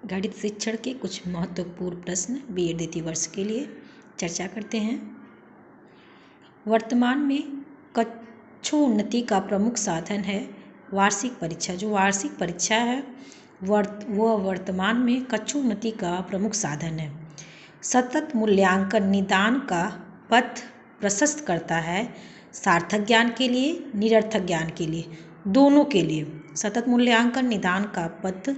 गणित शिक्षण के कुछ महत्वपूर्ण प्रश्न बीएड द्वितीय वर्ष के लिए चर्चा करते हैं। वर्तमान में कक्षोन्नति का प्रमुख साधन है वार्षिक परीक्षा। जो वार्षिक परीक्षा है वह वर्तमान में कक्षोन्नति का प्रमुख साधन है। सतत मूल्यांकन निदान का पथ प्रशस्त करता है, सार्थक ज्ञान के लिए, निरर्थक ज्ञान के लिए, दोनों के लिए। सतत मूल्यांकन निदान का पथ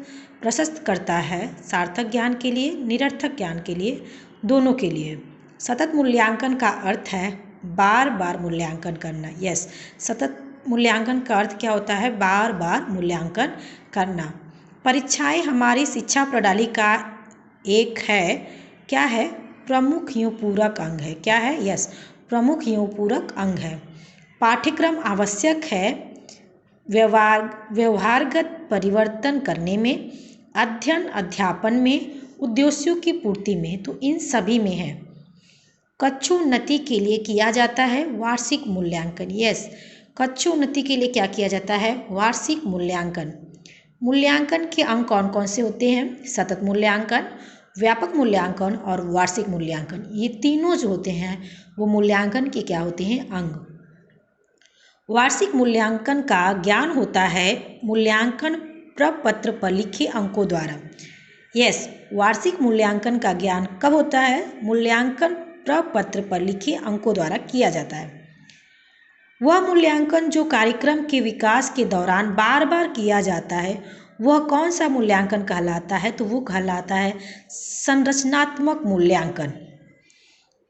प्रशस्त करता है, सार्थक ज्ञान के लिए, निरर्थक ज्ञान के लिए, दोनों के लिए। सतत मूल्यांकन का अर्थ है बार बार मूल्यांकन करना। यस, सतत मूल्यांकन का अर्थ क्या होता है? बार बार मूल्यांकन करना। परीक्षाएं हमारी शिक्षा प्रणाली का एक है, क्या है? प्रमुख एवं पूरक अंग है। क्या है? यस, प्रमुख एवं पूरक अंग है। पाठ्यक्रम आवश्यक है व्यवहारगत परिवर्तन करने में, अध्ययन अध्यापन में, उद्देश्यों की पूर्ति में, तो इन सभी में है। कक्षोन्नति के लिए किया जाता है वार्षिक मूल्यांकन। यस, कक्षोन्नति के लिए क्या किया जाता है? वार्षिक मूल्यांकन। मूल्यांकन के अंग कौन कौन से होते हैं? सतत मूल्यांकन, व्यापक मूल्यांकन और वार्षिक मूल्यांकन। ये तीनों जो होते हैं वो मूल्यांकन के क्या होते हैं? अंग। वार्षिक मूल्यांकन का ज्ञान होता है मूल्यांकन प्रपत्र पर लिखे अंकों द्वारा। यस, वार्षिक मूल्यांकन का ज्ञान कब होता है? मूल्यांकन प्रपत्र पर लिखे अंकों द्वारा किया जाता है। वह मूल्यांकन जो कार्यक्रम के विकास के दौरान बार बार किया जाता है वह कौन सा मूल्यांकन कहलाता है? तो वो कहलाता है संरचनात्मक मूल्यांकन।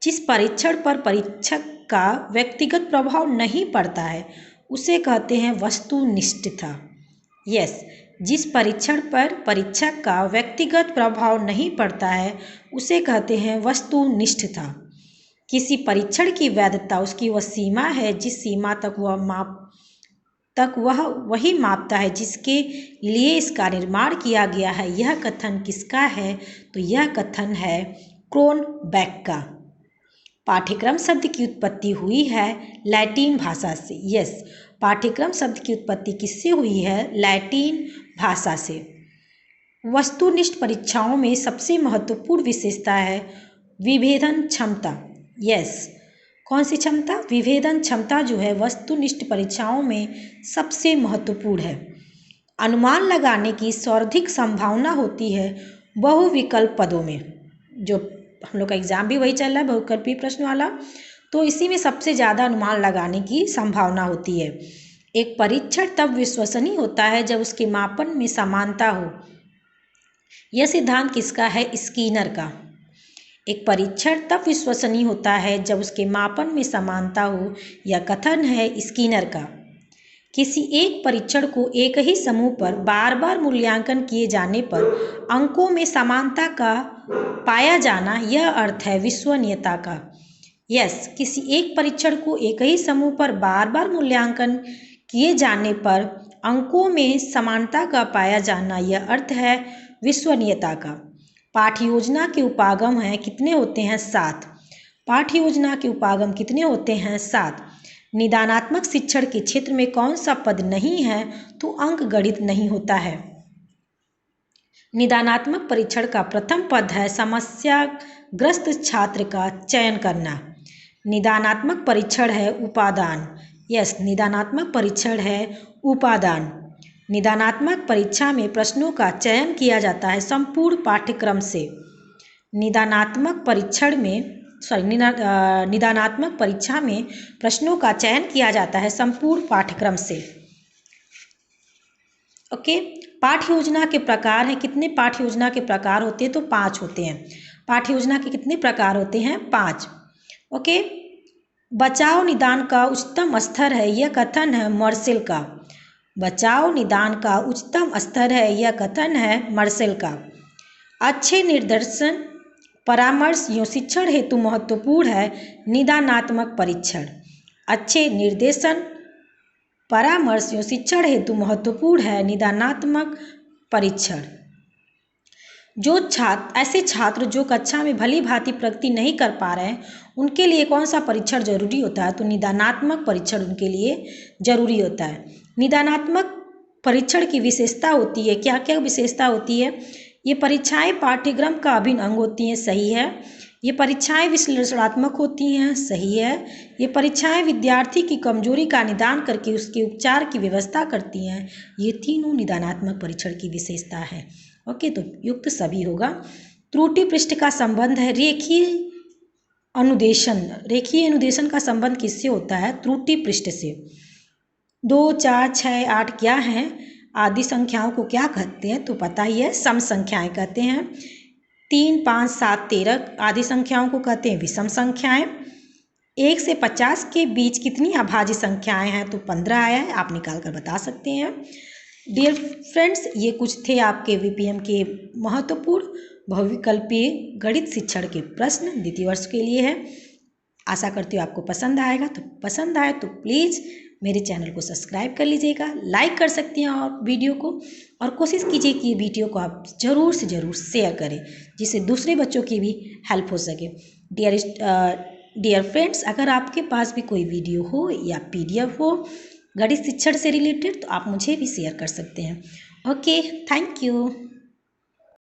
जिस परीक्षण पर परीक्षक का व्यक्तिगत प्रभाव नहीं पड़ता है उसे कहते हैं वस्तुनिष्ठता। यस, जिस परीक्षण पर परीक्षक का व्यक्तिगत प्रभाव नहीं पड़ता है उसे कहते हैं वस्तुनिष्ठता। किसी परीक्षण की वैधता उसकी वह सीमा है जिस सीमा तक वह वही मापता है जिसके लिए इसका निर्माण किया गया है। यह कथन किसका है? तो यह कथन है क्रोनबेक का। पाठ्यक्रम शब्द की उत्पत्ति हुई है लैटिन भाषा से। यस, पाठ्यक्रम शब्द की उत्पत्ति किससे हुई है? लैटिन भाषा से। वस्तुनिष्ठ परीक्षाओं में सबसे महत्वपूर्ण विशेषता है विभेदन क्षमता। यस, कौन सी क्षमता? विभेदन क्षमता जो है वस्तुनिष्ठ परीक्षाओं में सबसे महत्वपूर्ण है। अनुमान लगाने की सर्वाधिक संभावना होती है बहुविकल्प पदों में। जो हम लोग का एग्जाम भी वही चल रहा है, बहुविकल्पीय प्रश्न वाला, तो इसी में सबसे ज़्यादा अनुमान लगाने की संभावना होती है। एक परीक्षण तब विश्वसनीय होता है जब उसके मापन में समानता हो। यह सिद्धांत किसका है? स्किनर का। एक परीक्षण तब विश्वसनीय होता है जब उसके मापन में समानता हो, यह कथन है स्किनर का। किसी एक परीक्षण को एक ही समूह पर बार बार मूल्यांकन किए जाने पर अंकों में समानता का पाया जाना, यह अर्थ है विश्वसनीयता का। यस, किसी एक परीक्षण को एक ही समूह पर बार बार मूल्यांकन किए जाने पर अंकों में समानता का पाया जाना, यह अर्थ है विश्वसनीयता का। पाठ्य योजना के उपागम हैं कितने होते हैं? 7। पाठ्य योजना के उपागम कितने होते हैं? 7। निदानात्मक शिक्षण के क्षेत्र में कौन सा पद नहीं है? तो अंक गणित नहीं होता है। निदानात्मक परीक्षण का प्रथम पद है समस्याग्रस्त छात्र का चयन करना। निदानात्मक परीक्षण है उपादान। यस, निदानात्मक परीक्षण है उपादान। निदानात्मक परीक्षा में प्रश्नों का चयन किया जाता है संपूर्ण पाठ्यक्रम से। निदानात्मक परीक्षा में प्रश्नों का चयन किया जाता है संपूर्ण पाठ्यक्रम से। ओके, पाठ्य योजना के प्रकार हैं। कितने पाठ्य योजना के प्रकार होते हैं? तो 5 होते हैं। पाठ्य योजना के कितने प्रकार होते हैं? 5। ओके, बचाव निदान का उच्चतम स्तर है, यह कथन है मार्शल का। बचाव निदान का उच्चतम स्तर है, यह कथन है मार्शल का। अच्छे निर्देशन परामर्श एवं शिक्षण हेतु महत्वपूर्ण है निदानात्मक परीक्षण। अच्छे निर्देशन परामर्श एवं शिक्षण हेतु महत्वपूर्ण है निदानात्मक परीक्षण। ऐसे छात्र जो कक्षा में भली भांति प्रगति नहीं कर पा रहे हैं उनके लिए कौन सा परीक्षण जरूरी होता है? तो निदानात्मक परीक्षण उनके लिए जरूरी होता है। निदानात्मक परीक्षण की विशेषता होती है, क्या क्या विशेषता होती है? ये परीक्षाएं पाठ्यक्रम का अभिन्न अंग होती हैं, सही है। ये परीक्षाएं विश्लेषणात्मक होती हैं, सही है। ये परीक्षाएं विद्यार्थी की कमजोरी का निदान करके उसके उपचार की व्यवस्था करती हैं। ये तीनों निदानात्मक परीक्षण की विशेषता है। ओके, तो युक्त सभी होगा। त्रुटि पृष्ठ का संबंध है रेखीय अनुदेशन। रेखीय अनुदेशन का संबंध किससे होता है? त्रुटि पृष्ठ से। 2, 4, 6, 8 क्या हैं? आदि संख्याओं को क्या कहते हैं? तो पता ही है, सम संख्याएं कहते हैं। 3, 5, 7, 13 आदि संख्याओं को कहते हैं विषम संख्याएं। 1 से 50 के बीच कितनी अभाज्य संख्याएं हैं? तो 15 आया है, आप निकाल कर बता सकते हैं। डियर फ्रेंड्स, ये कुछ थे आपके वीपीएम के महत्वपूर्ण बहुविकल्पीय गणित शिक्षण के प्रश्न द्वितीय वर्ष के लिए है। आशा करती हूँ आपको पसंद आएगा। तो पसंद आए तो प्लीज़ मेरे चैनल को सब्सक्राइब कर लीजिएगा, लाइक कर सकती हैं और वीडियो को, और कोशिश कीजिए कि ये वीडियो को आप ज़रूर से ज़रूर शेयर करें, जिससे दूसरे बच्चों की भी हेल्प हो सके। डियर फ्रेंड्स, अगर आपके पास भी कोई वीडियो हो या PDF हो गणित शिक्षण से रिलेटेड, तो आप मुझे भी शेयर कर सकते हैं। Okay, thank you.